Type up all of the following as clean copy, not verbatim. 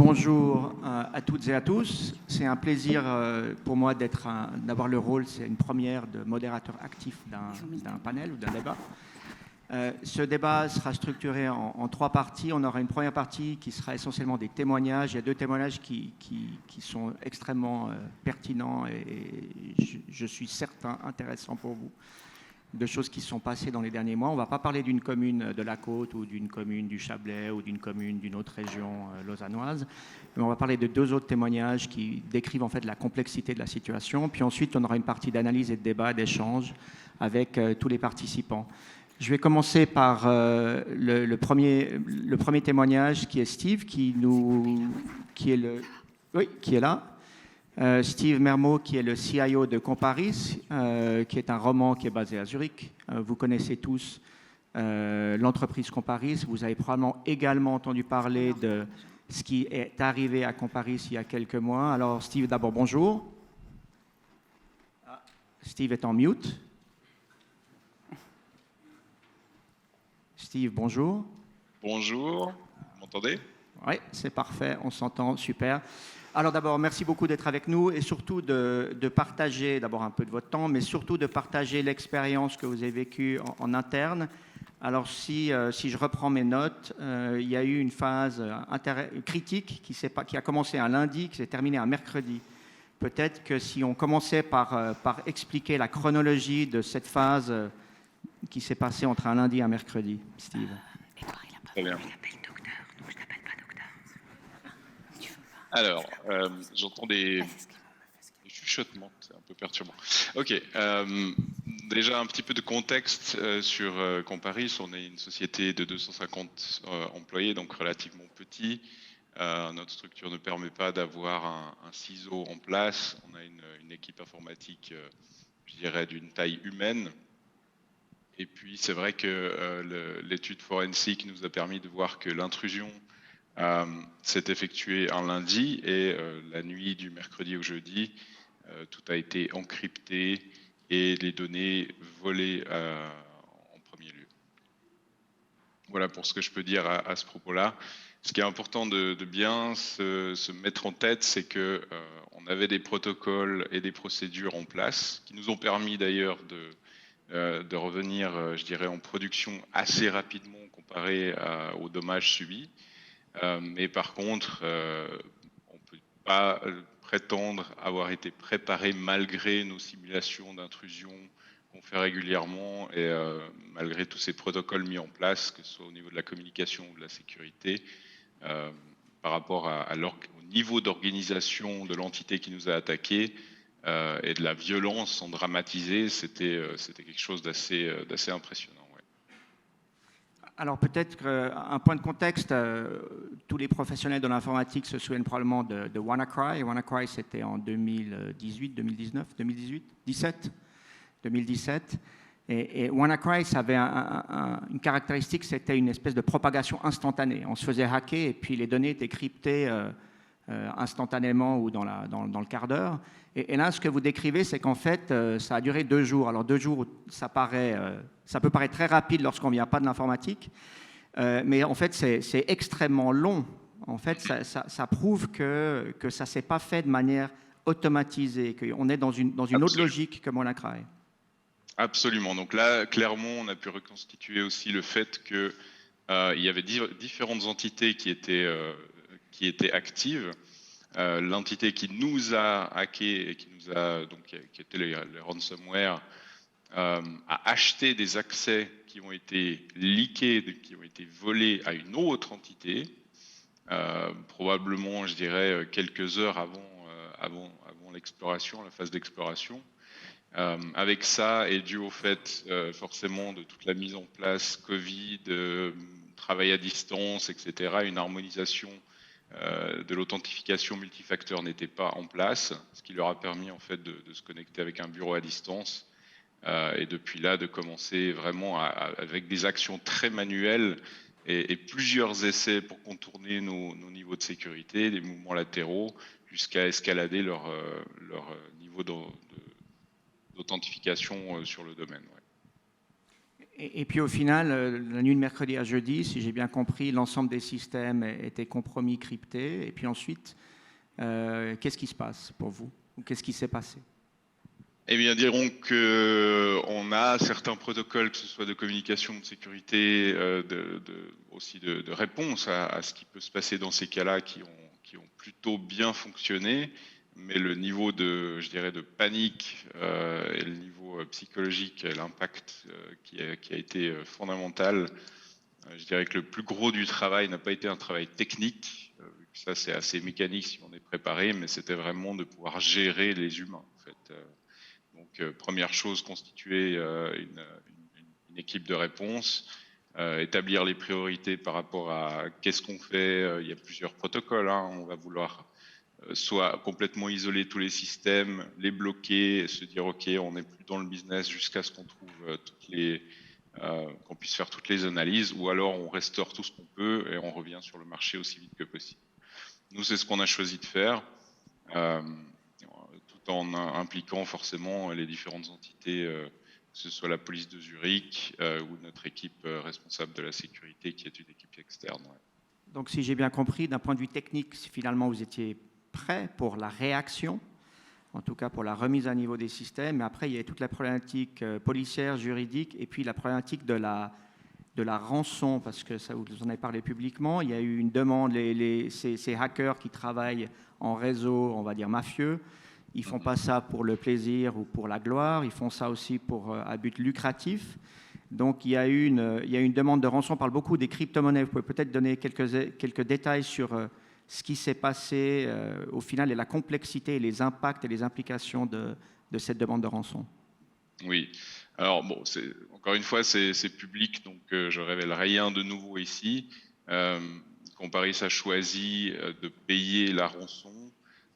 bonjour à toutes et à tous. C'est un plaisir pour moi d'avoir le rôle, c'est une première, de modérateur actif d'un panel ou d'un débat. Ce débat sera structuré en trois parties. On aura une première partie qui sera essentiellement des témoignages. Il y a deux témoignages qui sont extrêmement pertinents et je suis certain intéressants pour vous, de choses qui se sont passées dans les derniers mois. On ne va pas parler d'une commune de la Côte ou d'une commune du Chablais ou d'une commune d'une autre région lausannoise, mais on va parler de deux autres témoignages qui décrivent en fait la complexité de la situation. Puis ensuite, on aura une partie d'analyse et de débat, d'échange avec tous les participants. Je vais commencer par le premier témoignage qui est Steve, qui est là. Steve Mermot, qui est le CIO de Comparis, qui est un roman qui est basé à Zurich. Vous connaissez tous l'entreprise Comparis. Vous avez probablement également entendu parler de ce qui est arrivé à Comparis il y a quelques mois. Alors Steve, d'abord, bonjour. Steve est en mute. Steve, bonjour. Bonjour, vous m'entendez? Oui, c'est parfait, on s'entend, super. Alors d'abord, merci beaucoup d'être avec nous et surtout de partager d'abord un peu de votre temps, mais surtout de partager l'expérience que vous avez vécue en interne. Alors si je reprends mes notes, il y a eu une phase critique qui a commencé un lundi, qui s'est terminée un mercredi. Peut-être que si on commençait par expliquer la chronologie de cette phase qui s'est passée entre un lundi et un mercredi, Steve. Edouard, il a pas Très bien. il appelle docteur, donc je l'appelle pas docteur. Tu veux pas? Alors, j'entends des chuchotements, c'est un peu perturbant. Ok, déjà un petit peu de contexte sur Comparis. On est une société de 250 employés, donc relativement petit. Notre structure ne permet pas d'avoir un ciseau en place. On a une équipe informatique, je dirais, d'une taille humaine. Et puis, c'est vrai que l'étude forensique nous a permis de voir que l'intrusion s'est effectuée un lundi et la nuit du mercredi au jeudi, tout a été encrypté et les données volées en premier lieu. Voilà pour ce que je peux dire à ce propos-là. Ce qui est important de bien se mettre en tête, c'est que on avait des protocoles et des procédures en place qui nous ont permis d'ailleurs de revenir, je dirais, en production assez rapidement comparé aux dommages subis. Mais par contre, on ne peut pas prétendre avoir été préparé malgré nos simulations d'intrusion qu'on fait régulièrement et malgré tous ces protocoles mis en place, que ce soit au niveau de la communication ou de la sécurité, par rapport au niveau d'organisation de l'entité qui nous a attaqués, et de la violence sans dramatiser, c'était quelque chose d'assez impressionnant. Ouais. Alors peut-être qu'un point de contexte, tous les professionnels de l'informatique se souviennent probablement de WannaCry. WannaCry, c'était en 2018, 2019, 2018, 2017. Et WannaCry, ça avait une caractéristique, c'était une espèce de propagation instantanée. On se faisait hacker et puis les données étaient cryptées instantanément ou dans le quart d'heure. Et là, ce que vous décrivez, c'est qu'en fait, ça a duré 2 jours. Alors 2 jours, ça peut paraître très rapide lorsqu'on ne vient pas de l'informatique, mais en fait, c'est extrêmement long. En fait, ça prouve que ça ne s'est pas fait de manière automatisée, qu'on est dans une autre logique que WannaCry. Absolument. Donc là, clairement, on a pu reconstituer aussi le fait qu'il y avait différentes entités qui étaient actives. L'entité qui nous a hacké et qui était les ransomware, a acheté des accès qui ont été leakés, qui ont été volés à une autre entité, probablement, je dirais, quelques heures avant l'exploration, la phase d'exploration. Avec ça, et dû au fait forcément de toute la mise en place Covid, travail à distance, etc., une harmonisation de l'authentification multifacteur n'était pas en place, ce qui leur a permis en fait de se connecter avec un bureau à distance et depuis là de commencer vraiment avec des actions très manuelles et plusieurs essais pour contourner nos niveaux de sécurité, des mouvements latéraux, jusqu'à escalader leur niveau d'authentification sur le domaine. Ouais. Et puis au final, la nuit de mercredi à jeudi, si j'ai bien compris, l'ensemble des systèmes étaient compromis, cryptés. Et puis ensuite, qu'est-ce qui se passe pour vous? Ou qu'est-ce qui s'est passé? Eh bien, dirons qu'on a certains protocoles, que ce soit de communication, de sécurité, aussi de réponse à ce qui peut se passer dans ces cas-là, qui ont plutôt bien fonctionné. Mais le niveau je dirais, de panique et le niveau psychologique, l'impact qui a été fondamental, je dirais que le plus gros du travail n'a pas été un travail technique. Ça, c'est assez mécanique si on est préparé, mais c'était vraiment de pouvoir gérer les humains, en fait. Donc, première chose, constituer une équipe de réponse, établir les priorités par rapport à qu'est-ce qu'on fait. Il y a plusieurs protocoles. On va vouloir soit complètement isoler tous les systèmes, les bloquer, et se dire ok, on n'est plus dans le business jusqu'à ce qu'on trouve qu'on puisse faire toutes les analyses, ou alors on restaure tout ce qu'on peut et on revient sur le marché aussi vite que possible. Nous, c'est ce qu'on a choisi de faire. Tout en impliquant forcément les différentes entités, que ce soit la police de Zurich ou notre équipe responsable de la sécurité, qui est une équipe externe. Ouais. Donc si j'ai bien compris, d'un point de vue technique, finalement, vous étiez prêt pour la réaction, en tout cas pour la remise à niveau des systèmes, mais après, il y a toute la problématique policière, juridique, et puis la problématique de la rançon, parce que ça, vous en avez parlé publiquement. Il y a eu une demande, ces hackers qui travaillent en réseau, on va dire mafieux, ils ne font pas ça pour le plaisir ou pour la gloire, ils font ça aussi à but lucratif. Donc il y a eu une demande de rançon. On parle beaucoup des crypto-monnaies. Vous pouvez peut-être donner quelques détails sur ce qui s'est passé au final et la complexité et les impacts et les implications de cette demande de rançon. Oui. Alors bon, encore une fois, c'est public, donc je révèle rien de nouveau ici. Comparis a choisi de payer la rançon,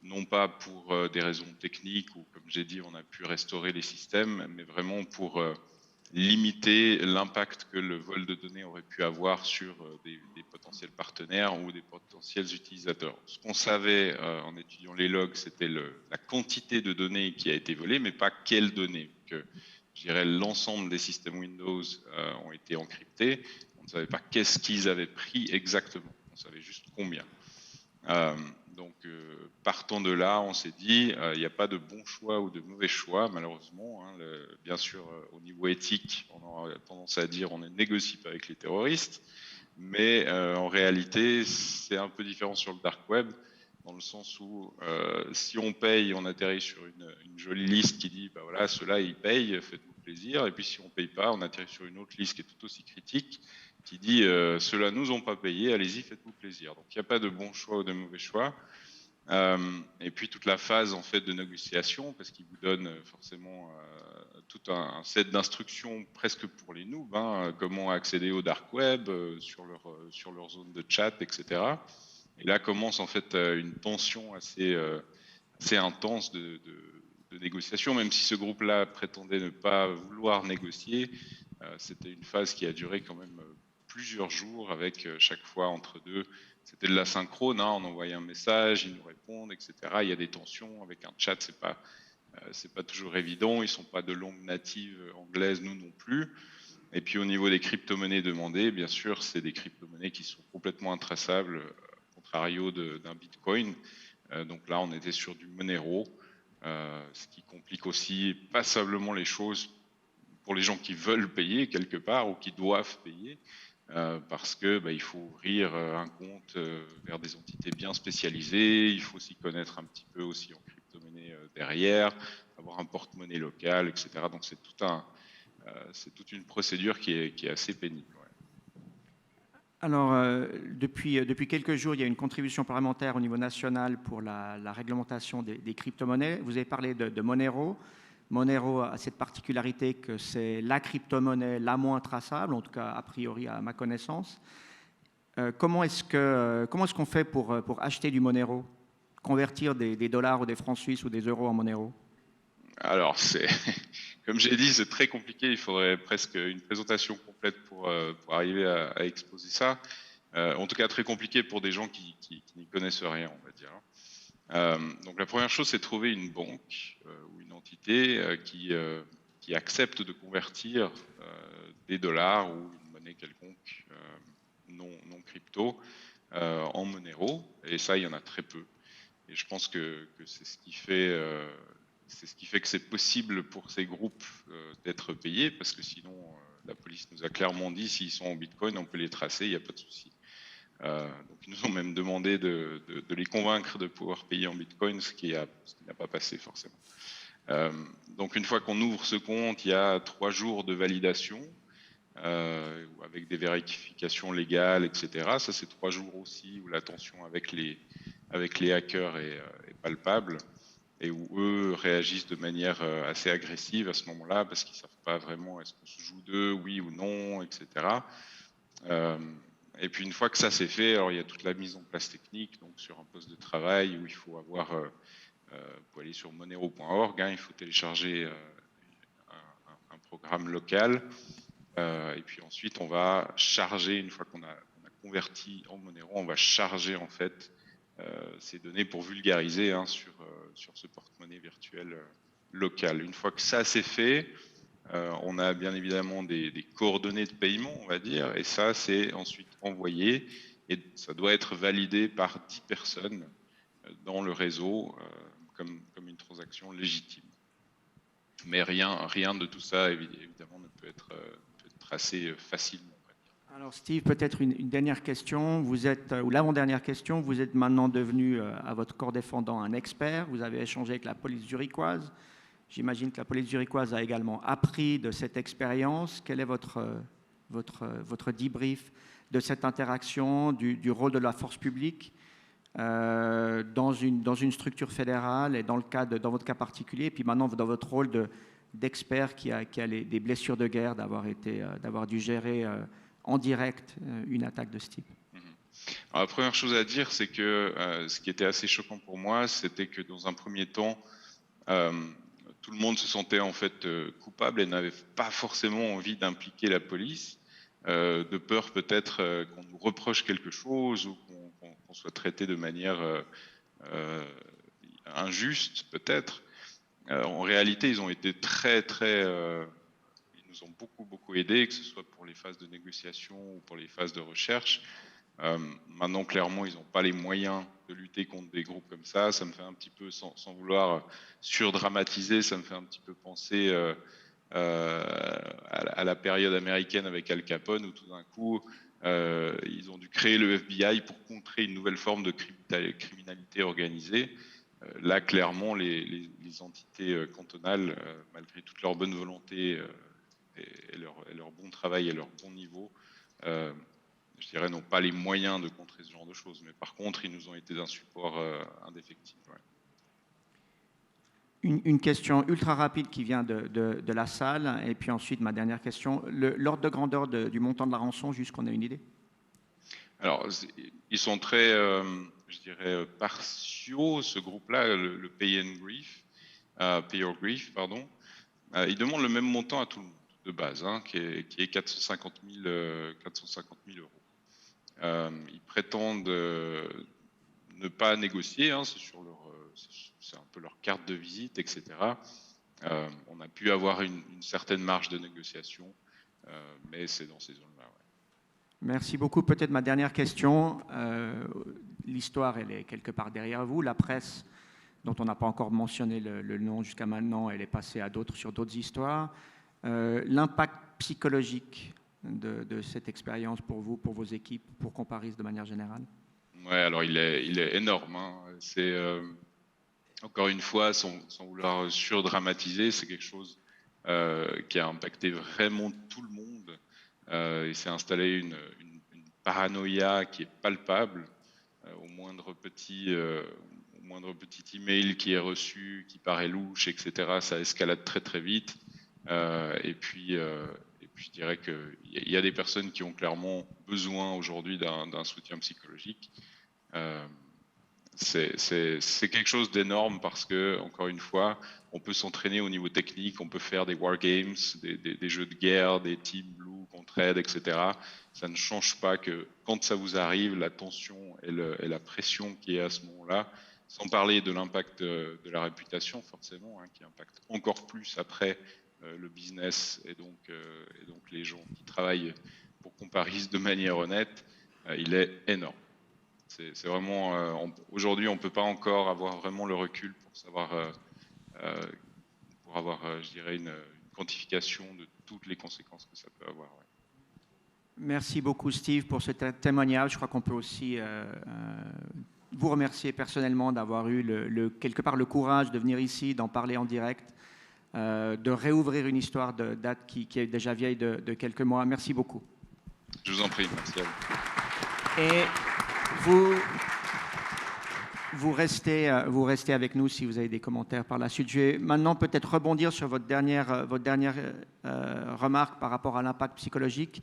non pas pour des raisons techniques ou, comme j'ai dit, on a pu restaurer les systèmes, mais vraiment pour limiter l'impact que le vol de données aurait pu avoir sur des potentiels partenaires ou des potentiels utilisateurs. Ce qu'on savait en étudiant les logs, c'était la quantité de données qui a été volée, mais pas quelles données. Je dirais l'ensemble des systèmes Windows ont été encryptés. On ne savait pas qu'est-ce qu'ils avaient pris exactement. On savait juste combien. Donc, partant de là, on s'est dit, il n'y a pas de bon choix ou de mauvais choix, malheureusement. Bien sûr, au niveau éthique, on aura tendance à dire on ne négocie pas avec les terroristes, mais en réalité, c'est un peu différent sur le dark web, dans le sens où si on paye, on atterrit sur une jolie liste qui dit, bah voilà, ceux-là, ils payent, faites-vous plaisir. Et puis si on ne paye pas, on atterrit sur une autre liste qui est tout aussi critique, qui dit, ceux-là nous ont pas payé, allez-y, faites-vous plaisir. Donc il n'y a pas de bon choix ou de mauvais choix. Et puis toute la phase en fait de négociation, parce qu'il vous donne forcément tout un set d'instructions presque pour les noobs, comment accéder au dark web, sur leur zone de chat, etc. Et là commence en fait une tension assez intense de négociation, même si ce groupe-là prétendait ne pas vouloir négocier. C'était une phase qui a duré quand même plusieurs jours, avec chaque fois entre deux. C'était de l'asynchrone, on envoyait un message, ils nous répondent, etc. Il y a des tensions avec un chat, c'est pas toujours évident. Ils sont pas de langue native anglaise, nous non plus. Et puis au niveau des crypto-monnaies demandées, bien sûr, c'est des crypto-monnaies qui sont complètement intraçables, contrario d'un Bitcoin. Donc là, on était sur du Monero, ce qui complique aussi passablement les choses pour les gens qui veulent payer quelque part ou qui doivent payer, parce que il faut ouvrir un compte vers des entités bien spécialisées, il faut s'y connaître un petit peu aussi en crypto-monnaie derrière, avoir un porte-monnaie local, etc. Donc c'est toute une procédure qui est assez pénible. Ouais. Alors, depuis quelques jours, il y a une contribution parlementaire au niveau national pour la réglementation des crypto-monnaies. Vous avez parlé de Monero. Monero a cette particularité que c'est la crypto-monnaie la moins traçable, en tout cas a priori à ma connaissance. Comment est-ce qu'on fait pour acheter du Monero, convertir des dollars ou des francs suisses ou des euros en Monero? Alors, comme j'ai dit, c'est très compliqué. Il faudrait presque une présentation complète pour arriver à exposer ça. En tout cas, très compliqué pour des gens qui n'y connaissent rien, on va dire. Donc, la première chose, c'est trouver une banque ou une entité qui qui acceptent de convertir des dollars ou une monnaie quelconque non crypto en Monero. Et ça, il y en a très peu. Et je pense que c'est ce qui fait que c'est possible pour ces groupes d'être payés, parce que sinon, la police nous a clairement dit, s'ils sont en Bitcoin, on peut les tracer, il n'y a pas de souci. Donc ils nous ont même demandé de les convaincre de pouvoir payer en Bitcoin, ce qui n'a pas passé forcément. Donc une fois qu'on ouvre ce compte, il y a 3 jours de validation, avec des vérifications légales, etc. Ça, c'est 3 jours aussi où la tension avec les hackers est palpable, et où eux réagissent de manière assez agressive à ce moment-là, parce qu'ils ne savent pas vraiment est-ce qu'on se joue d'eux, oui ou non, etc. Et puis une fois que ça c'est fait, alors il y a toute la mise en place technique, donc sur un poste de travail où il faut avoir, pour aller sur monero.org, il faut télécharger un programme local, et puis ensuite on va charger, une fois qu'on a converti en Monero, on va charger en fait ces données pour vulgariser sur ce porte-monnaie virtuel local. Une fois que ça c'est fait, on a bien évidemment des coordonnées de paiement, on va dire, et ça c'est ensuite envoyé, et ça doit être validé par 10 personnes dans le réseau comme une transaction légitime. Mais rien de tout ça évidemment ne peut être tracé facilement. Alors Steve, peut-être une dernière question. Vous êtes, ou l'avant-dernière question, vous êtes maintenant devenu, à votre corps défendant, un expert. Vous avez échangé avec la police zurichoise. J'imagine que la police zurichoise a également appris de cette expérience. Quel est votre debrief de cette interaction, du rôle de la force publique dans une structure fédérale et dans votre cas particulier, et puis maintenant dans votre rôle d'expert qui a des blessures de guerre, d'avoir dû gérer en direct une attaque de ce type? Alors, la première chose à dire, c'est que ce qui était assez choquant pour moi, c'était que dans un premier temps, tout le monde se sentait en fait coupable et n'avait pas forcément envie d'impliquer la police, de peur peut-être qu'on nous reproche quelque chose ou qu'on soit traité de manière injuste peut-être. En réalité, ils ont été ils nous ont beaucoup aidés, que ce soit pour les phases de négociation ou pour les phases de recherche. Maintenant, clairement, ils n'ont pas les moyens de lutter contre des groupes comme ça. Ça me fait un petit peu, sans vouloir surdramatiser, ça me fait un petit peu penser à la période américaine avec Al Capone, où tout d'un coup, ils ont dû créer le FBI pour contrer une nouvelle forme de criminalité organisée. Là, clairement, les entités cantonales, malgré toute leur bonne volonté et leur bon travail et leur bon niveau, je dirais, n'ont pas les moyens de contrer ce genre de choses. Mais par contre, ils nous ont été d'un support indéfectible. Ouais. Une question ultra rapide qui vient de la salle, et puis ensuite ma dernière question. L'ordre de grandeur du montant de la rançon, juste qu'on ait une idée? Alors, ils sont très, je dirais, partiaux, ce groupe-là, le Pay Your Grief, pardon. Ils demandent le même montant à tout le monde, de base, qui est 450 000 euros. Ils prétendent ne pas négocier, c'est un peu leur carte de visite, etc. On a pu avoir une certaine marge de négociation, mais c'est dans ces zones-là. Ouais. Merci beaucoup. Peut-être ma dernière question. L'histoire, elle est quelque part derrière vous. La presse, dont on n'a pas encore mentionné le nom jusqu'à maintenant, elle est passée sur d'autres histoires. L'impact psychologique de cette expérience pour vous, pour vos équipes, pour Comparis de manière générale? Ouais, alors il est énorme. C'est encore une fois, sans vouloir surdramatiser, c'est quelque chose qui a impacté vraiment tout le monde. Il s'est installé une paranoïa qui est palpable au moindre petit email qui est reçu, qui paraît louche, etc. Ça escalade très vite. Et puis je dirais qu'il y a des personnes qui ont clairement besoin aujourd'hui d'un soutien psychologique. C'est quelque chose d'énorme parce que, encore une fois, on peut s'entraîner au niveau technique, on peut faire des wargames, des jeux de guerre, des team blue contre aide, etc. Ça ne change pas que quand ça vous arrive, la tension et la pression qui est à ce moment-là, sans parler de l'impact de la réputation forcément, qui impacte encore plus après le business et donc les gens qui travaillent pour Comparis de manière honnête, il est énorme. C'est vraiment, aujourd'hui, on ne peut pas encore avoir vraiment le recul pour savoir, pour avoir, je dirais, une quantification de toutes les conséquences que ça peut avoir. Ouais. Merci beaucoup, Steve, pour ce témoignage. Je crois qu'on peut aussi vous remercier personnellement d'avoir eu quelque part le courage de venir ici, d'en parler en direct, de réouvrir une histoire de date qui est déjà vieille de quelques mois. Merci beaucoup. Je vous en prie, merci à vous. Et vous restez avec nous si vous avez des commentaires par la suite. Je vais maintenant peut-être rebondir sur votre dernière remarque par rapport à l'impact psychologique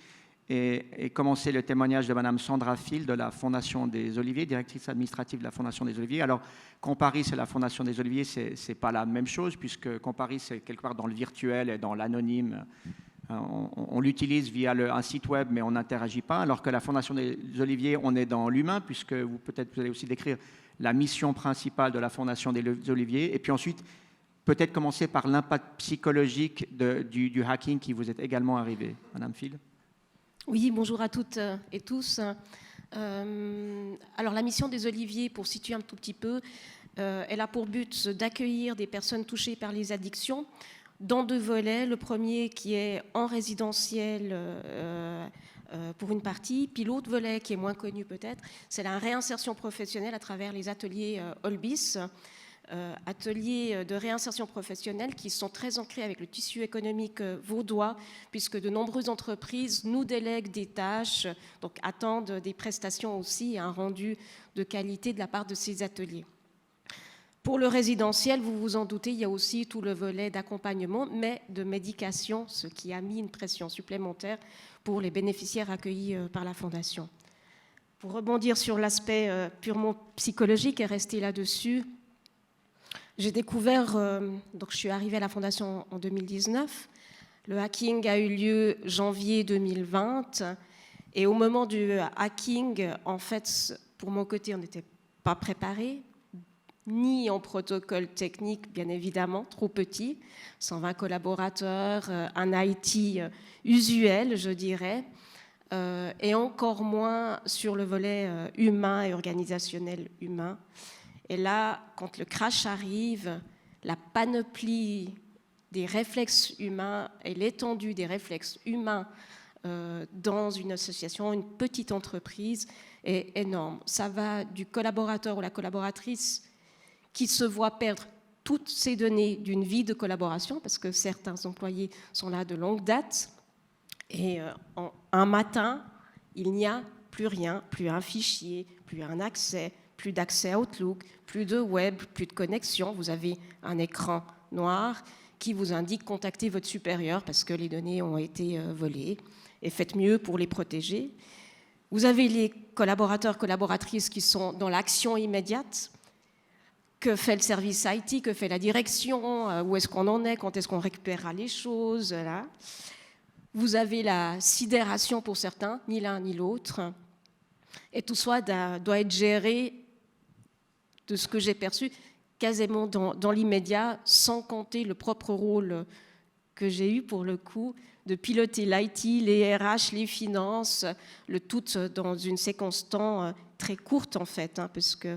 et commencer le témoignage de Madame Sandra Phil de la Fondation des Oliviers, directrice administrative de la Fondation des Oliviers. Alors, Comparis et la Fondation des Oliviers, c'est pas la même chose puisque Comparis c'est quelque part dans le virtuel et dans l'anonyme. On l'utilise via un site web, mais on n'interagit pas, alors que la Fondation des Oliviers, on est dans l'humain, puisque vous allez aussi décrire la mission principale de la Fondation des Oliviers, et puis ensuite, peut-être commencer par l'impact psychologique du hacking qui vous est également arrivé. Madame Phil. Oui, bonjour à toutes et tous. Alors, la mission des Oliviers, pour situer un tout petit peu, elle a pour but d'accueillir des personnes touchées par les addictions, dans 2 volets. Le premier qui est en résidentiel pour une partie, puis l'autre volet qui est moins connu peut-être, c'est la réinsertion professionnelle à travers les ateliers Olbis, ateliers de réinsertion professionnelle qui sont très ancrés avec le tissu économique vaudois, puisque de nombreuses entreprises nous délèguent des tâches, donc attendent des prestations aussi et un rendu de qualité de la part de ces ateliers. Pour le résidentiel, vous vous en doutez, il y a aussi tout le volet d'accompagnement, mais de médication, ce qui a mis une pression supplémentaire pour les bénéficiaires accueillis par la Fondation. Pour rebondir sur l'aspect purement psychologique et rester là-dessus, j'ai découvert, donc je suis arrivée à la Fondation en 2019, le hacking a eu lieu janvier 2020, et au moment du hacking, en fait, pour mon côté, on n'était pas préparé, ni en protocole technique, bien évidemment, trop petit, 120 collaborateurs, un IT usuel, je dirais, et encore moins sur le volet humain et organisationnel humain. Et là, quand le crash arrive, la panoplie des réflexes humains et l'étendue des réflexes humains dans une association, une petite entreprise, est énorme. Ça va du collaborateur ou la collaboratrice qui se voit perdre toutes ces données d'une vie de collaboration, parce que certains employés sont là de longue date, et un matin, il n'y a plus rien, plus un fichier, plus un accès, plus d'accès à Outlook, plus de web, plus de connexion. Vous avez un écran noir qui vous indique contacter votre supérieur parce que les données ont été volées, et faites mieux pour les protéger. Vous avez les collaborateurs, collaboratrices qui sont dans l'action immédiate. Que fait le service IT, que fait la direction, où est-ce qu'on en est, quand est-ce qu'on récupérera les choses, là. Vous avez la sidération pour certains, ni l'un ni l'autre. Et tout ça doit être géré, de ce que j'ai perçu, quasiment dans l'immédiat, sans compter le propre rôle que j'ai eu pour le coup, de piloter l'IT, les RH, les finances, le tout dans une séquence temps très courte en fait, parce que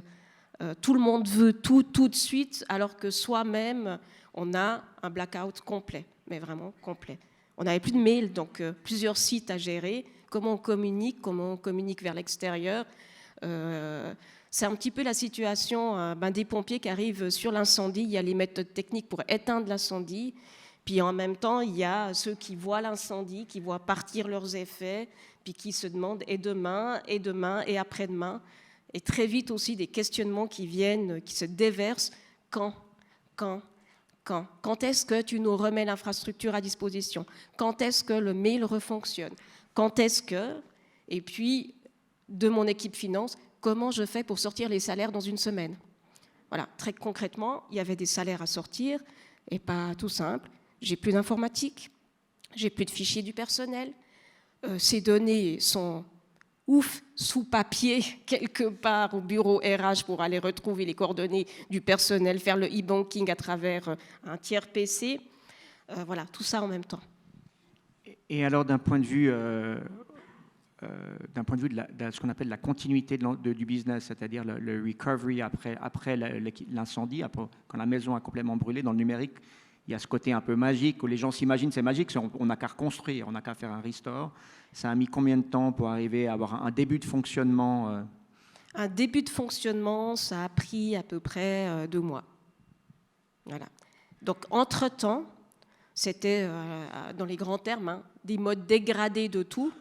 tout le monde veut tout de suite, alors que soi-même, on a un blackout complet, mais vraiment complet. On n'avait plus de mail, donc plusieurs sites à gérer. Comment on communique vers l'extérieur. C'est un petit peu la situation des pompiers qui arrivent sur l'incendie. Il y a les méthodes techniques pour éteindre l'incendie. Puis en même temps, il y a ceux qui voient l'incendie, qui voient partir leurs effets, puis qui se demandent et demain, et après-demain. Et très vite aussi des questionnements qui viennent, qui se déversent. Quand est-ce que tu nous remets l'infrastructure à disposition? Quand est-ce que le mail refonctionne? Quand est-ce que... Et puis, de mon équipe finance, comment je fais pour sortir les salaires dans une semaine? Voilà, très concrètement, il y avait des salaires à sortir, et pas tout simple. J'ai plus d'informatique, j'ai plus de fichiers du personnel. Ces données sont... sous papier, quelque part au bureau RH pour aller retrouver les coordonnées du personnel, faire le e-banking à travers un tiers PC. Voilà, tout ça en même temps. Et alors, d'un point de vue de ce qu'on appelle la continuité du business, c'est-à-dire le recovery après l'incendie, quand la maison a complètement brûlé, dans le numérique, il y a ce côté un peu magique où les gens s'imaginent c'est magique, on n'a qu'à reconstruire, on n'a qu'à faire un restore. Ça a mis combien de temps pour arriver à avoir un début de fonctionnement Un début de fonctionnement, ça a pris à peu près 2 mois. Voilà. Donc, entre-temps, c'était, dans les grands termes, des modes dégradés de tout.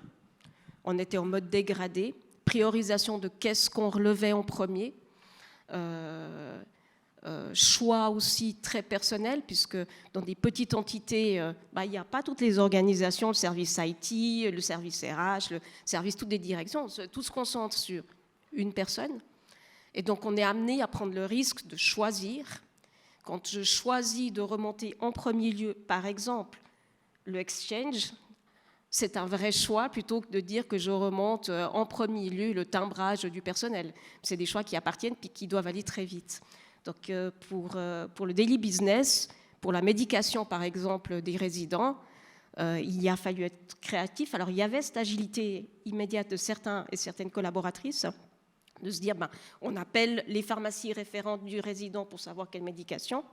On était en mode dégradé, priorisation de qu'est-ce qu'on relevait en premier, choix aussi très personnel, puisque dans des petites entités, il n'y a pas toutes les organisations, le service IT, le service RH, le service, toutes les directions, tout se concentre sur une personne. Et donc, on est amené à prendre le risque de choisir. Quand je choisis de remonter en premier lieu, par exemple, le Exchange, c'est un vrai choix plutôt que de dire que je remonte en premier lieu le timbrage du personnel. C'est des choix qui appartiennent puis qui doivent aller très vite. Donc pour le daily business, pour la médication par exemple des résidents, il a fallu être créatif. Alors il y avait cette agilité immédiate de certains et certaines collaboratrices de se dire on appelle les pharmacies référentes du résident pour savoir quelle médication.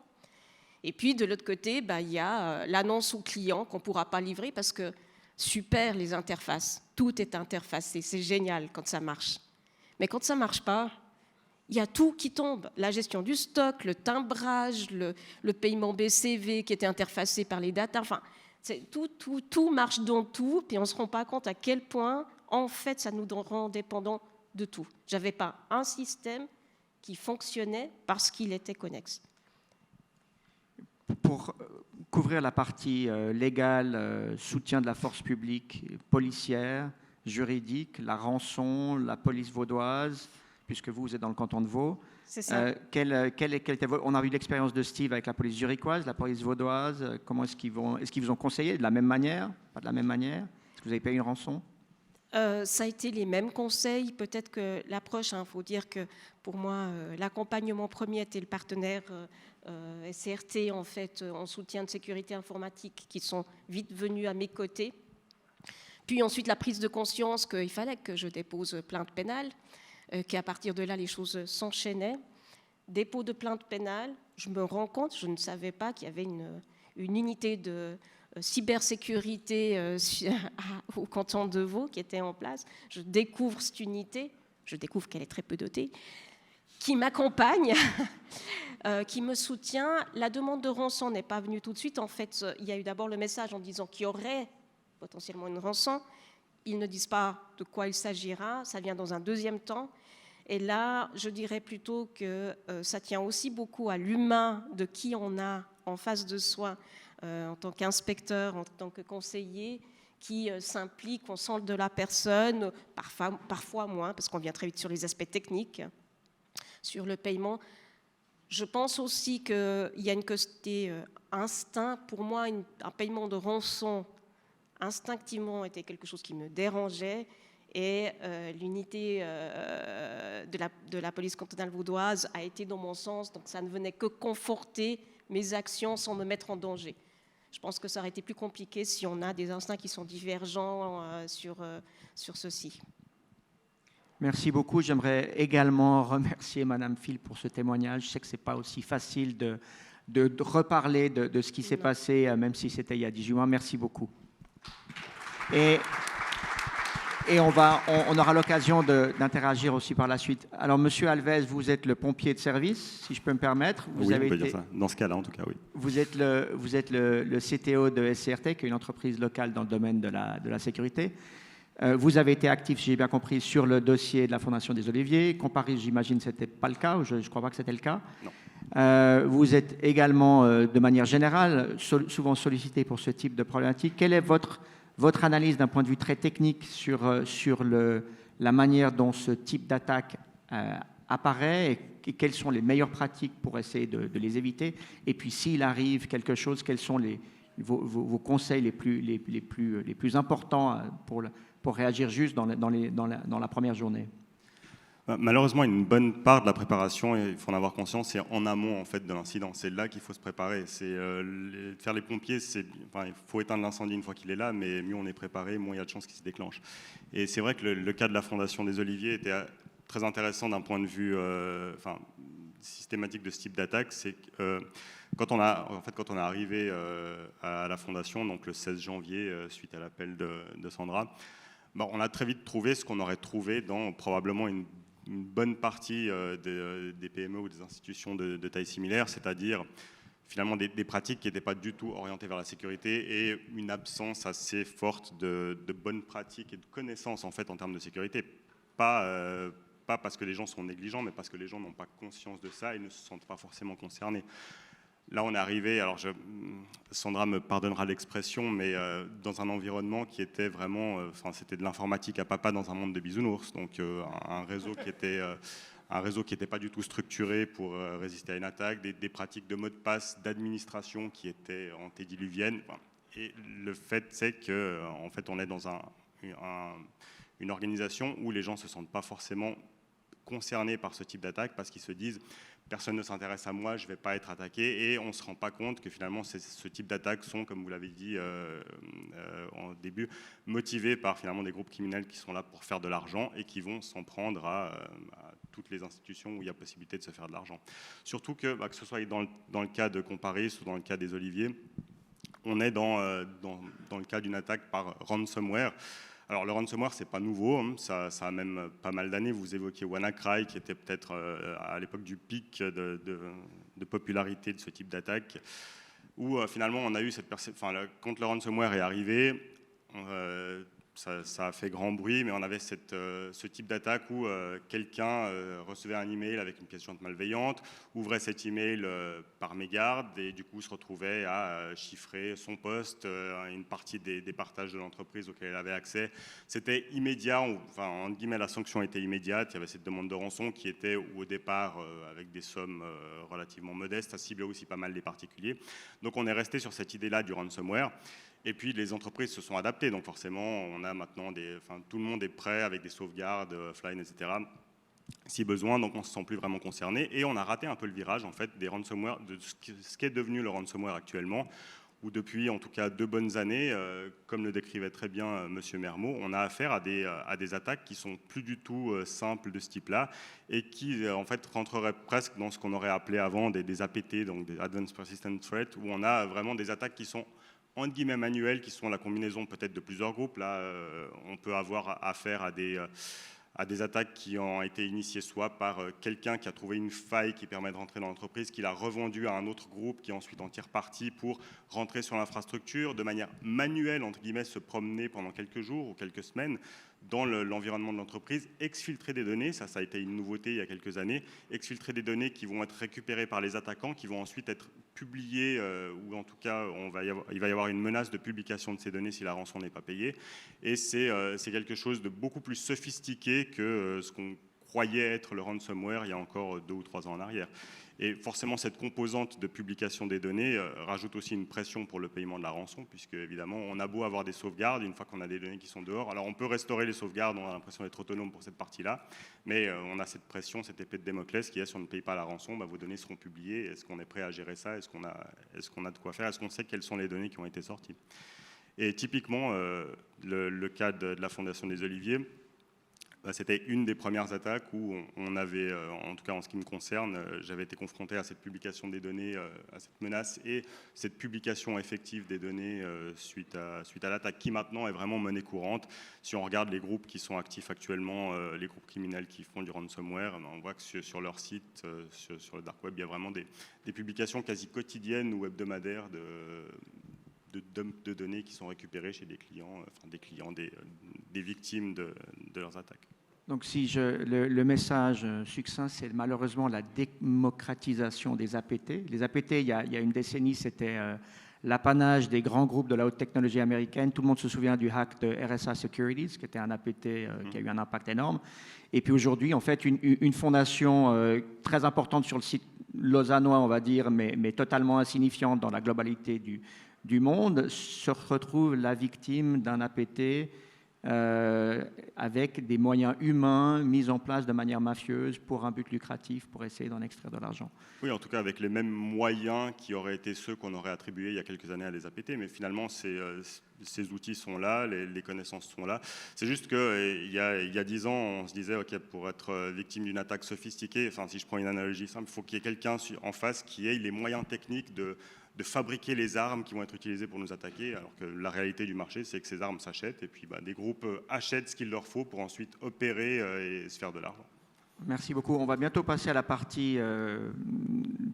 Et puis de l'autre côté, il y a l'annonce au client qu'on ne pourra pas livrer parce que super les interfaces, tout est interfacé, c'est génial quand ça marche. Mais quand ça ne marche pas, il y a tout qui tombe. La gestion du stock, le timbrage, le paiement BCV qui était interfacé par les data, enfin, tout marche dans tout, puis on ne se rend pas compte à quel point, en fait, ça nous rend dépendants de tout. Je n'avais pas un système qui fonctionnait parce qu'il était connexe. Pour couvrir la partie légale, soutien de la force publique, policière, juridique, la rançon, la police vaudoise, puisque vous êtes dans le canton de Vaud. C'est ça. On a eu l'expérience de Steve avec la police zurichoise, la police vaudoise. Comment est-ce qu'ils vous ont conseillé de la même manière? Pas de la même manière? Est-ce que vous avez payé une rançon? Ça a été les mêmes conseils. Peut-être que l'approche, faut dire que pour moi, l'accompagnement premier était le partenaire SCRT, en fait, en soutien de sécurité informatique, qui sont vite venus à mes côtés. Puis ensuite, la prise de conscience qu'il fallait que je dépose plainte pénale, qu'à partir de là, les choses s'enchaînaient. Dépôt de plainte pénale, je me rends compte, je ne savais pas qu'il y avait une unité de cybersécurité au canton de Vaud qui était en place. Je découvre cette unité, je découvre qu'elle est très peu dotée, qui m'accompagne, qui me soutient. La demande de rançon n'est pas venue tout de suite. En fait, il y a eu d'abord le message en disant qu'il y aurait potentiellement une rançon. Ils ne disent pas de quoi il s'agira, ça vient dans un deuxième temps. Et là, je dirais plutôt que ça tient aussi beaucoup à l'humain de qui on a en face de soi, en tant qu'inspecteur, en tant que conseiller, qui s'implique, on sent de la personne, parfois moins, parce qu'on vient très vite sur les aspects techniques, sur le paiement. Je pense aussi qu'il y a une côté instinct. Pour moi, un paiement de rançon, instinctivement, était quelque chose qui me dérangeait. Et l'unité de la police cantonale vaudoise a été dans mon sens, donc ça ne venait que conforter mes actions sans me mettre en danger. Je pense que ça aurait été plus compliqué si on a des instincts qui sont divergents sur ceci. Merci beaucoup. J'aimerais également remercier Madame Phil pour ce témoignage. Je sais que ce n'est pas aussi facile de reparler de ce qui s'est passé, même si c'était il y a 18 mois. Merci beaucoup. Et on aura l'occasion d'interagir aussi par la suite. Alors, Monsieur Alves, vous êtes le pompier de service, si je peux me permettre. Oui, on peut dire ça. Dans ce cas-là, en tout cas, oui. Vous êtes le CTO de SCRT, qui est une entreprise locale dans le domaine de la sécurité. Vous avez été actif, si j'ai bien compris, sur le dossier de la Fondation des Oliviers. Comparis, j'imagine, ce n'était pas le cas, ou je ne crois pas que c'était le cas. Non. Vous êtes également, de manière générale, souvent sollicité pour ce type de problématique. Quelle est votre analyse d'un point de vue très technique sur la manière dont ce type d'attaque apparaît et quelles sont les meilleures pratiques pour essayer de les éviter? Et puis, s'il arrive quelque chose, quels sont vos conseils les plus importants pour réagir juste dans la première journée? Malheureusement, une bonne part de la préparation, et il faut en avoir conscience, c'est en amont en fait, de l'incident. C'est là qu'il faut se préparer. Faire les pompiers, il faut éteindre l'incendie une fois qu'il est là, mais mieux on est préparé, moins il y a de chances qu'il se déclenche. Et c'est vrai que le cas de la Fondation des Oliviers était très intéressant d'un point de vue systématique de ce type d'attaque. C'est que quand on est arrivé à la Fondation, donc le 16 janvier, suite à l'appel de Sandra, on a très vite trouvé ce qu'on aurait trouvé dans probablement une bonne partie des PME ou des institutions de taille similaire, c'est-à-dire finalement des pratiques qui n'étaient pas du tout orientées vers la sécurité et une absence assez forte de bonnes pratiques et de connaissances en fait en termes de sécurité. Pas parce que les gens sont négligents, mais parce que les gens n'ont pas conscience de ça et ne se sentent pas forcément concernés. Là, on est arrivé, alors Sandra me pardonnera l'expression, mais dans un environnement qui était vraiment, c'était de l'informatique à papa dans un monde de bisounours, donc un réseau qui n'était pas du tout structuré pour résister à une attaque, des pratiques de mot de passe, d'administration qui étaient antédiluviennes. Et le fait, c'est qu'en fait, on est dans une organisation où les gens ne se sentent pas forcément concernés par ce type d'attaque parce qu'ils se disent personne ne s'intéresse à moi, je ne vais pas être attaqué, et on ne se rend pas compte que finalement ce type d'attaques sont, comme vous l'avez dit en début, motivés par finalement des groupes criminels qui sont là pour faire de l'argent et qui vont s'en prendre à toutes les institutions où il y a possibilité de se faire de l'argent. Surtout que ce soit dans le cas de Comparis ou dans le cas des Oliviers, on est dans le cas d'une attaque par ransomware. Alors le ransomware, c'est pas nouveau, hein. Ça a même pas mal d'années. Vous évoquiez WannaCry, qui était peut-être à l'époque du pic de popularité de ce type d'attaque, où finalement on a eu cette perception. Quand le ransomware est arrivé, ça a fait grand bruit, mais on avait ce type d'attaque où quelqu'un recevait un email avec une pièce jointe malveillante, ouvrait cet email par mégarde et du coup se retrouvait à chiffrer son poste, une partie des partages de l'entreprise auxquels elle avait accès. C'était immédiat, en guillemets la sanction était immédiate. Il y avait cette demande de rançon qui était au départ avec des sommes relativement modestes, ça ciblait aussi pas mal les particuliers. Donc on est resté sur cette idée-là du ransomware. Et puis les entreprises se sont adaptées, donc forcément on a maintenant tout le monde est prêt avec des sauvegardes offline, etc. si besoin, donc on ne se sent plus vraiment concerné. Et on a raté un peu le virage en fait des ransomware, de ce qu'est devenu le ransomware actuellement, où depuis en tout cas 2 bonnes années, comme le décrivait très bien Monsieur Mermot, on a affaire à des attaques qui sont plus du tout simples de ce type-là et qui en fait rentreraient presque dans ce qu'on aurait appelé avant des APT, donc des Advanced Persistent Threat, où on a vraiment des attaques qui sont entre guillemets manuels, qui sont la combinaison peut-être de plusieurs groupes. Là, on peut avoir affaire à des attaques qui ont été initiées soit par quelqu'un qui a trouvé une faille qui permet de rentrer dans l'entreprise, qui l'a revendue à un autre groupe qui ensuite en tire parti pour rentrer sur l'infrastructure, de manière manuelle, entre guillemets, se promener pendant quelques jours ou quelques semaines dans l'environnement de l'entreprise, exfiltrer des données, ça a été une nouveauté il y a quelques années, exfiltrer des données qui vont être récupérées par les attaquants, qui vont ensuite être publiées, ou en tout cas il va y avoir une menace de publication de ces données si la rançon n'est pas payée. Et c'est quelque chose de beaucoup plus sophistiqué que ce qu'on croyait être le ransomware il y a encore 2 ou 3 ans en arrière. Et forcément, cette composante de publication des données rajoute aussi une pression pour le paiement de la rançon, puisque évidemment, on a beau avoir des sauvegardes, une fois qu'on a des données qui sont dehors. Alors, on peut restaurer les sauvegardes, on a l'impression d'être autonome pour cette partie-là, mais on a cette pression, cette épée de Damoclès qui est, si on ne paye pas la rançon, vos données seront publiées. Est-ce qu'on est prêt à gérer ça? Est-ce qu'on a de quoi faire? Est-ce qu'on sait quelles sont les données qui ont été sorties? Et typiquement, le cas de la Fondation des Oliviers, c'était une des premières attaques où on avait, en tout cas en ce qui me concerne, j'avais été confronté à cette publication des données, à cette menace et cette publication effective des données suite à l'attaque qui maintenant est vraiment monnaie courante. Si on regarde les groupes qui sont actifs actuellement, les groupes criminels qui font du ransomware, on voit que sur leur site, sur le dark web, il y a vraiment des publications quasi quotidiennes ou hebdomadaires de données qui sont récupérées chez des clients, des victimes de leurs attaques. Donc si le message succinct, c'est malheureusement la démocratisation des APT. Les APT, il y a une décennie, c'était l'apanage des grands groupes de la haute technologie américaine. Tout le monde se souvient du hack de RSA Securities, qui était un APT qui a eu un impact énorme. Et puis aujourd'hui, en fait, une fondation très importante sur le site lausannois, on va dire, mais totalement insignifiante dans la globalité du monde, se retrouve la victime d'un APT avec des moyens humains mis en place de manière mafieuse pour un but lucratif, pour essayer d'en extraire de l'argent. Oui, en tout cas avec les mêmes moyens qui auraient été ceux qu'on aurait attribués il y a quelques années à les APT, mais finalement ces outils sont là, les connaissances sont là. C'est juste qu'il y a 10 ans, on se disait, ok, pour être victime d'une attaque sophistiquée, enfin si je prends une analogie simple, il faut qu'il y ait quelqu'un en face qui ait les moyens techniques de fabriquer les armes qui vont être utilisées pour nous attaquer, alors que la réalité du marché, c'est que ces armes s'achètent, et puis des groupes achètent ce qu'il leur faut pour ensuite opérer et se faire de l'argent. Merci beaucoup. On va bientôt passer à la partie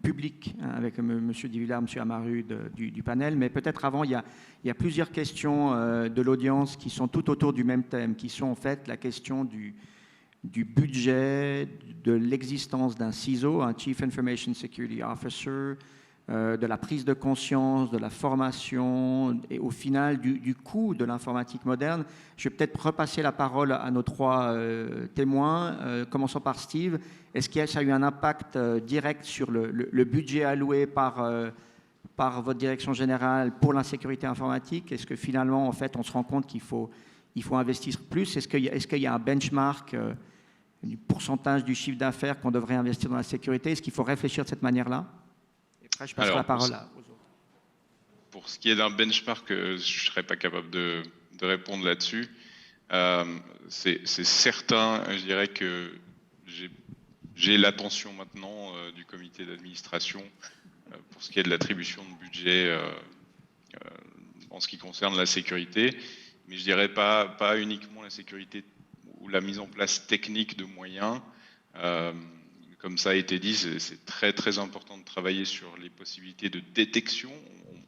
publique avec M. Divillard, M. Amaru du panel, mais peut-être avant, il y a plusieurs questions de l'audience qui sont tout autour du même thème, qui sont en fait la question du budget, de l'existence d'un CISO, un Chief Information Security Officer, de la prise de conscience, de la formation et au final du coût de l'informatique moderne. Je vais peut-être repasser la parole à nos trois témoins, commençons par Steve. Est-ce que ça a eu un impact direct sur le budget alloué par votre direction générale pour l'insécurité informatique? Est-ce que finalement, en fait, on se rend compte qu'il faut investir plus? Est-ce qu'il y a un benchmark du pourcentage du chiffre d'affaires qu'on devrait investir dans la sécurité? Est-ce qu'il faut réfléchir de cette manière-là? Après, je passe la parole aux autres. Pour ce qui est d'un benchmark, je ne serais pas capable de répondre là-dessus. C'est certain, je dirais que j'ai l'attention maintenant du comité d'administration pour ce qui est de l'attribution de budget en ce qui concerne la sécurité, mais je dirais pas uniquement la sécurité ou la mise en place technique de moyens. Comme ça a été dit, c'est très très important de travailler sur les possibilités de détection.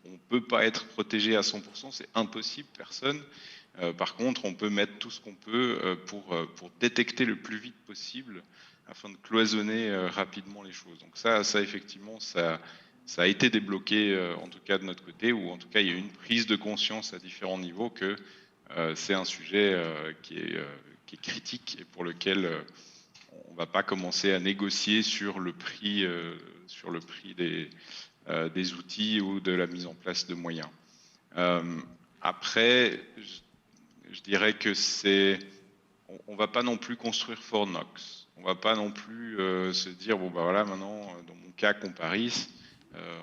On ne peut pas être protégé à 100%, c'est impossible, personne. Par contre, on peut mettre tout ce qu'on peut pour détecter le plus vite possible afin de cloisonner rapidement les choses. Donc ça effectivement, ça a été débloqué, en tout cas de notre côté, ou en tout cas il y a eu une prise de conscience à différents niveaux que c'est un sujet qui est critique et pour lequel on ne va pas commencer à négocier sur le prix des outils ou de la mise en place de moyens. Après, je dirais que on ne va pas non plus construire Fort Knox. On ne va pas non plus se dire, bon, voilà, maintenant, dans mon cas, Comparis,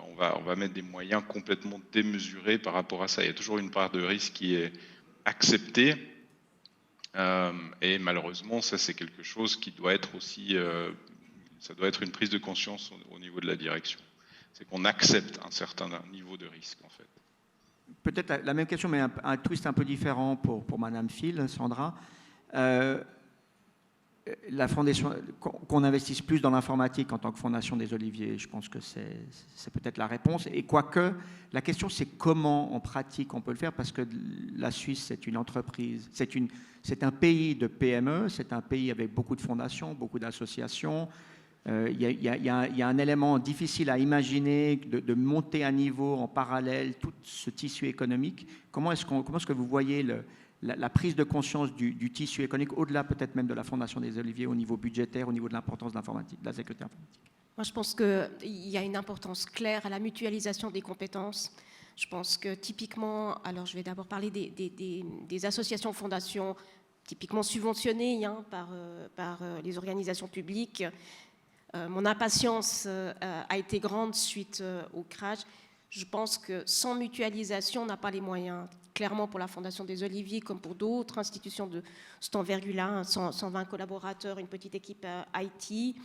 on va mettre des moyens complètement démesurés par rapport à ça. Il y a toujours une part de risque qui est acceptée. Et malheureusement, ça c'est quelque chose qui doit être aussi, ça doit être une prise de conscience au niveau de la direction. C'est qu'on accepte un certain niveau de risque en fait. Peut-être la même question, mais un twist un peu différent pour Madame Phil, Sandra. La fondation, qu'on investisse plus dans l'informatique en tant que fondation des Oliviers, je pense que c'est peut-être la réponse. Et quoique, la question c'est comment en pratique on peut le faire, parce que la Suisse c'est une entreprise, c'est un pays de PME, c'est un pays avec beaucoup de fondations, beaucoup d'associations. Il y a un élément difficile à imaginer de monter à niveau en parallèle tout ce tissu économique. Comment est-ce que vous voyez la prise de conscience du tissu économique, au-delà peut-être même de la Fondation des Oliviers, au niveau budgétaire, au niveau de l'importance de l'informatique, de la sécurité informatique? Moi, je pense qu'il y a une importance claire à la mutualisation des compétences. Je pense que typiquement, alors je vais d'abord parler des associations, fondations, typiquement subventionnées par les organisations publiques. Mon impatience a été grande suite au crash. Je pense que sans mutualisation, on n'a pas les moyens. Clairement, pour la Fondation des Oliviers, comme pour d'autres institutions de cette envergure-là, 120 collaborateurs, une petite équipe IT,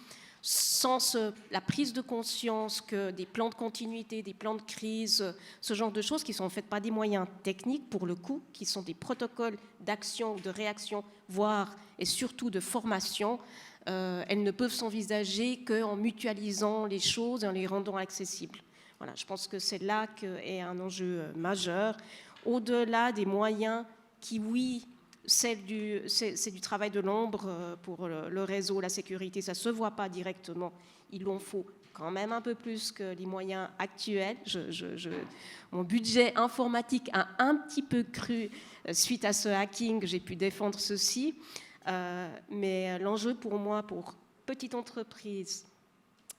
sans la prise de conscience que des plans de continuité, des plans de crise, ce genre de choses qui sont en fait pas des moyens techniques pour le coup, qui sont des protocoles d'action ou de réaction, voire et surtout de formation, elles ne peuvent s'envisager qu'en mutualisant les choses et en les rendant accessibles. Voilà, je pense que c'est là qu'est un enjeu majeur. Au-delà des moyens qui, oui, c'est du travail de l'ombre pour le réseau, la sécurité, ça ne se voit pas directement. Il en faut quand même un peu plus que les moyens actuels. Mon budget informatique a un petit peu cru suite à ce hacking, j'ai pu défendre ceci. Mais l'enjeu pour moi, pour petite entreprise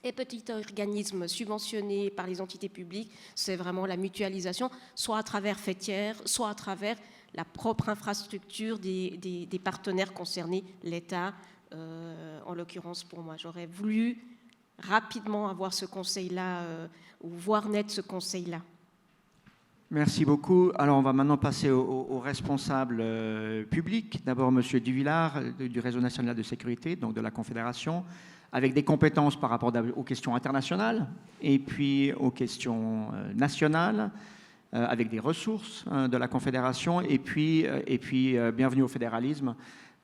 et petits organismes subventionnés par les entités publiques, c'est vraiment la mutualisation, soit à travers fêtières, soit à travers la propre infrastructure des partenaires concernés, l'État, en l'occurrence pour moi. J'aurais voulu rapidement avoir ce conseil-là, ou voir naître ce conseil-là. Merci beaucoup. Alors, on va maintenant passer aux responsables publics. D'abord, M. Duvillard, du Réseau national de sécurité, donc de la Confédération, avec des compétences par rapport aux questions internationales et puis aux questions nationales, avec des ressources de la Confédération, et puis bienvenue au fédéralisme,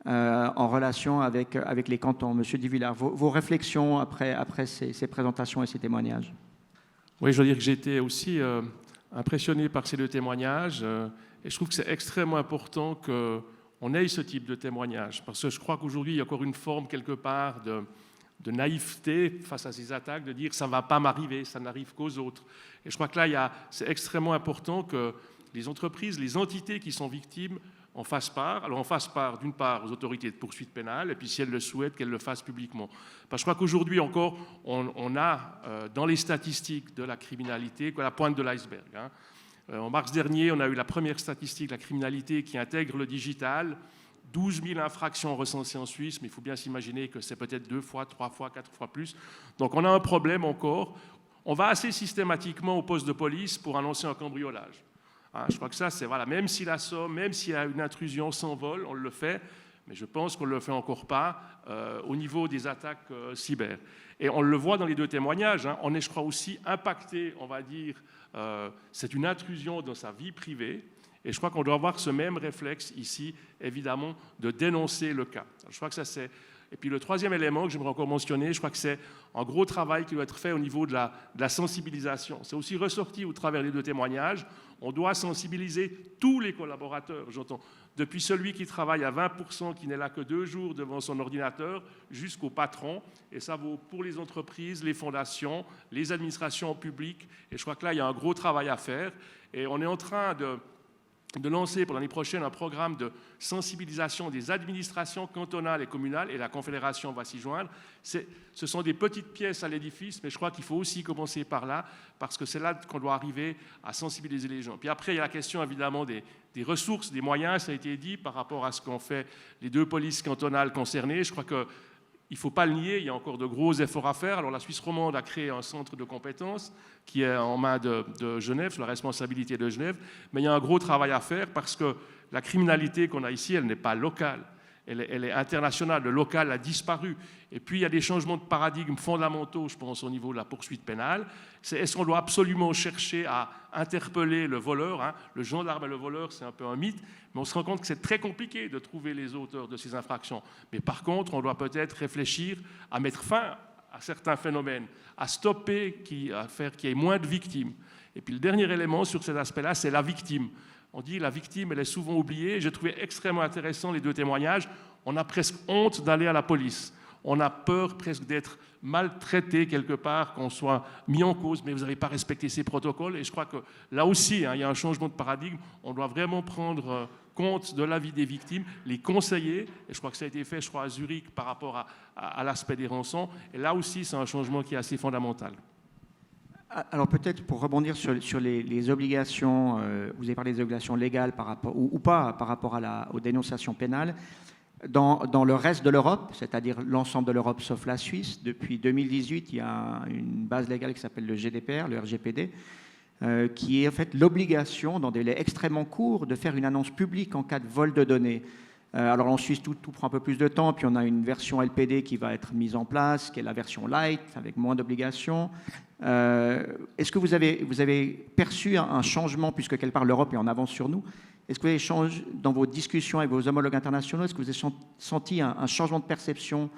en relation avec les cantons. Monsieur Duvillard, vos réflexions après ces présentations et ces témoignages. Oui, je veux dire que j'ai été aussi impressionné par ces deux témoignages, et je trouve que c'est extrêmement important qu'on ait ce type de témoignage, parce que je crois qu'aujourd'hui, il y a encore une forme quelque part de naïveté face à ces attaques, de dire ça ne va pas m'arriver, ça n'arrive qu'aux autres. Et je crois que là, c'est extrêmement important que les entreprises, les entités qui sont victimes en fassent part. Alors, on fasse part, d'une part, aux autorités de poursuite pénale, et puis si elles le souhaitent, qu'elles le fassent publiquement. Parce que je crois qu'aujourd'hui encore, on a dans les statistiques de la criminalité la pointe de l'iceberg. En mars dernier, on a eu la première statistique de la criminalité qui intègre le digital. 12 000 infractions recensées en Suisse, mais il faut bien s'imaginer que c'est peut-être 2 fois, 3 fois, 4 fois plus. Donc on a un problème encore. On va assez systématiquement au poste de police pour annoncer un cambriolage. Je crois que ça, c'est voilà, même si la somme, même s'il y a une intrusion sans vol, on le fait, mais je pense qu'on ne le fait encore pas au niveau des attaques cyber. Et on le voit dans les deux témoignages, on est, je crois, aussi impacté, on va dire, c'est une intrusion dans sa vie privée. Et je crois qu'on doit avoir ce même réflexe ici, évidemment, de dénoncer le cas. Je crois que ça, c'est... Et puis le troisième élément que j'aimerais encore mentionner, je crois que c'est un gros travail qui doit être fait au niveau de la sensibilisation. C'est aussi ressorti au travers des deux témoignages. On doit sensibiliser tous les collaborateurs, j'entends, depuis celui qui travaille à 20%, qui n'est là que 2 jours devant son ordinateur, jusqu'au patron. Et ça vaut pour les entreprises, les fondations, les administrations publiques. Et je crois que là, il y a un gros travail à faire. Et on est en train de lancer pour l'année prochaine un programme de sensibilisation des administrations cantonales et communales, et la Confédération va s'y joindre. Ce sont des petites pièces à l'édifice, mais je crois qu'il faut aussi commencer par là, parce que c'est là qu'on doit arriver à sensibiliser les gens. Puis après, il y a la question évidemment des ressources, des moyens, ça a été dit, par rapport à ce qu'ont fait les 2 polices cantonales concernées. Je crois que il ne faut pas le nier, il y a encore de gros efforts à faire. Alors la Suisse romande a créé un centre de compétences qui est en main de Genève, sous la responsabilité de Genève, mais il y a un gros travail à faire parce que la criminalité qu'on a ici, elle n'est pas locale, elle est internationale, le local a disparu. Et puis il y a des changements de paradigme fondamentaux, je pense, au niveau de la poursuite pénale. Est-ce qu'on doit absolument chercher à interpeller le voleur, le gendarme et le voleur, c'est un peu un mythe, mais on se rend compte que c'est très compliqué de trouver les auteurs de ces infractions. Mais par contre, on doit peut-être réfléchir à mettre fin à certains phénomènes, à stopper, à faire qu'il y ait moins de victimes. Et puis le dernier élément sur cet aspect-là, c'est la victime. On dit la victime, elle est souvent oubliée. J'ai trouvé extrêmement intéressant les 2 témoignages. On a presque honte d'aller à la police. On a peur presque d'être maltraité quelque part, qu'on soit mis en cause, mais vous n'avez pas respecté ces protocoles. Et je crois que là aussi, il y a un changement de paradigme. On doit vraiment prendre compte de l'avis des victimes, les conseiller. Et je crois que ça a été fait, je crois, à Zurich par rapport à l'aspect des rançons. Et là aussi, c'est un changement qui est assez fondamental. Alors peut-être pour rebondir sur les obligations, vous avez parlé des obligations légales par rapport, ou pas par rapport aux dénonciations pénales. Dans le reste de l'Europe, c'est-à-dire l'ensemble de l'Europe sauf la Suisse, depuis 2018, il y a une base légale qui s'appelle le GDPR, le RGPD, qui est en fait l'obligation, dans des délais extrêmement courts, de faire une annonce publique en cas de vol de données. Alors en Suisse, tout prend un peu plus de temps, puis on a une version LPD qui va être mise en place, qui est la version light, avec moins d'obligations. Est-ce que vous avez perçu un changement, puisque quelque part l'Europe est en avance sur nous? Est-ce que vous avez changé dans vos discussions avec vos homologues internationaux? Est-ce que vous avez senti un changement de perception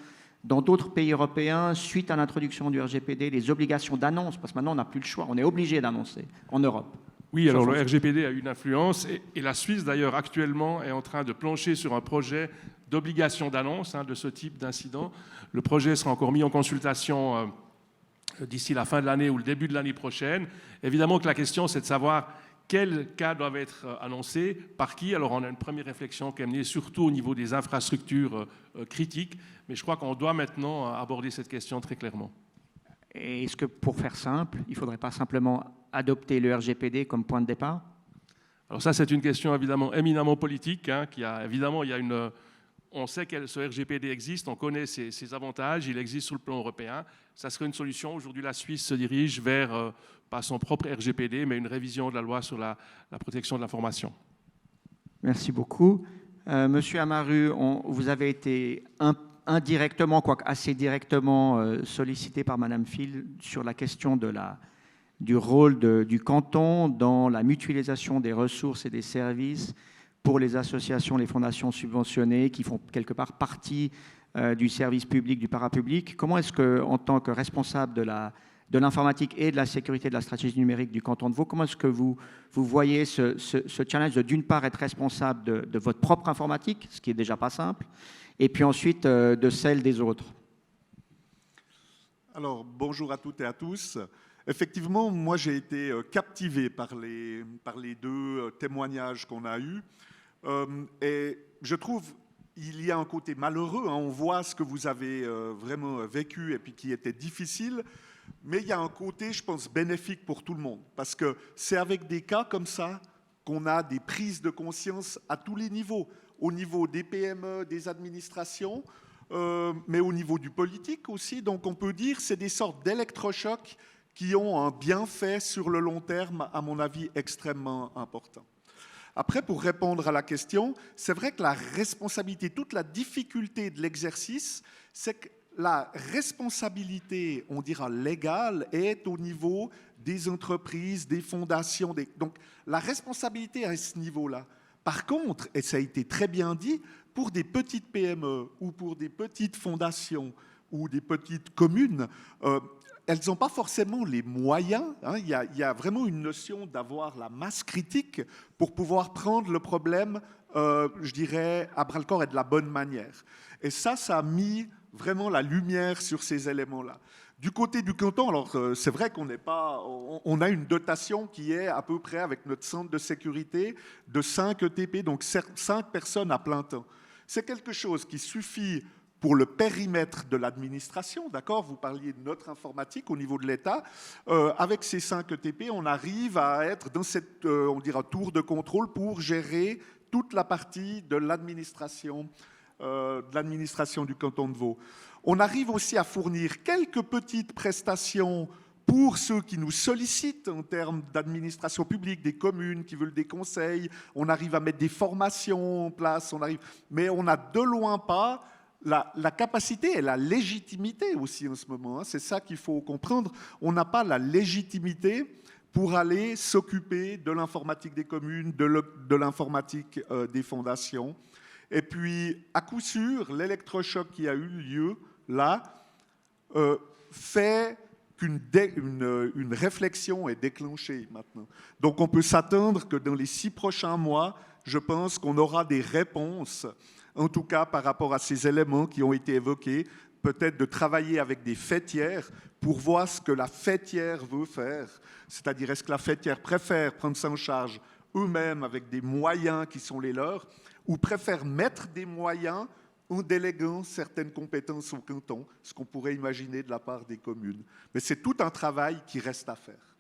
dans d'autres pays européens suite à l'introduction du RGPD, les obligations d'annonce? Parce que maintenant, on n'a plus le choix, on est obligé d'annoncer en Europe. Oui, alors le RGPD a une influence, et la Suisse, d'ailleurs, actuellement, est en train de plancher sur un projet d'obligation d'annonce de ce type d'incident. Le projet sera encore mis en consultation d'ici la fin de l'année ou le début de l'année prochaine. Évidemment que la question, c'est de savoir quels cas doivent être annoncés, par qui. Alors on a une première réflexion qui est menée surtout au niveau des infrastructures critiques, mais je crois qu'on doit maintenant aborder cette question très clairement. Et est-ce que, pour faire simple, il ne faudrait pas simplement adopter le RGPD comme point de départ? Alors ça, c'est une question évidemment éminemment politique, hein, évidemment, on sait que ce RGPD existe, on connaît ses avantages, il existe sur le plan européen. Ça serait une solution. Aujourd'hui, la Suisse se dirige vers, pas son propre RGPD, mais une révision de la loi sur la protection de l'information. Merci beaucoup. Monsieur Amaru, vous avez été indirectement, quoique assez directement, sollicité par Madame Phil sur la question du rôle du canton dans la mutualisation des ressources et des services pour les associations, les fondations subventionnées qui font quelque part partie du service public, du parapublic. Comment est-ce que, en tant que responsable de l'informatique et de la sécurité de la stratégie numérique du canton de Vaud, comment est-ce que vous voyez ce challenge de, d'une part, être responsable de votre propre informatique, ce qui est déjà pas simple, et puis ensuite de celle des autres? Alors, bonjour à toutes et à tous. Effectivement, moi j'ai été captivé par les deux témoignages qu'on a eus. Et je trouve il y a un côté malheureux, hein, on voit ce que vous avez vraiment vécu et puis qui était difficile, mais il y a un côté, je pense, bénéfique pour tout le monde, parce que c'est avec des cas comme ça qu'on a des prises de conscience à tous les niveaux, au niveau des PME, des administrations, mais au niveau du politique aussi. Donc on peut dire que c'est des sortes d'électrochocs qui ont un bienfait sur le long terme, à mon avis, extrêmement important. Après, pour répondre à la question, c'est vrai que la responsabilité, toute la difficulté de l'exercice, c'est que la responsabilité, on dira légale, est au niveau des entreprises, des fondations. Donc la responsabilité à ce niveau-là. Par contre, et ça a été très bien dit, pour des petites PME ou pour des petites fondations ou des petites communes, elles n'ont pas forcément les moyens. Hein, il y a vraiment une notion d'avoir la masse critique pour pouvoir prendre le problème, je dirais, à bras-le-corps et de la bonne manière. Et ça a mis vraiment la lumière sur ces éléments-là. Du côté du canton, alors c'est vrai on a une dotation qui est à peu près, avec notre centre de sécurité, de 5 ETP, donc 5 personnes à plein temps. C'est quelque chose qui suffit pour le périmètre de l'administration, d'accord? Vous parliez de notre informatique au niveau de l'État. Avec ces 5 ETP, on arrive à être dans cette, on dira, tour de contrôle pour gérer toute la partie de l'administration du canton de Vaud. On arrive aussi à fournir quelques petites prestations pour ceux qui nous sollicitent en termes d'administration publique, des communes qui veulent des conseils. On arrive à mettre des formations en place, mais on n'a de loin pas la capacité et la légitimité aussi en ce moment. Hein. C'est ça qu'il faut comprendre. On n'a pas la légitimité pour aller s'occuper de l'informatique des communes, de l'informatique des fondations. Et puis, à coup sûr, l'électrochoc qui a eu lieu là fait qu'une réflexion est déclenchée maintenant. Donc, on peut s'attendre que dans les 6 prochains mois, je pense qu'on aura des réponses, en tout cas par rapport à ces éléments qui ont été évoqués, peut-être de travailler avec des fêtières pour voir ce que la fêtière veut faire. C'est-à-dire, est-ce que la fêtière préfère prendre ça en charge eux-mêmes avec des moyens qui sont les leurs, ou préfèrent mettre des moyens en déléguant certaines compétences au canton, ce qu'on pourrait imaginer de la part des communes. Mais c'est tout un travail qui reste à faire.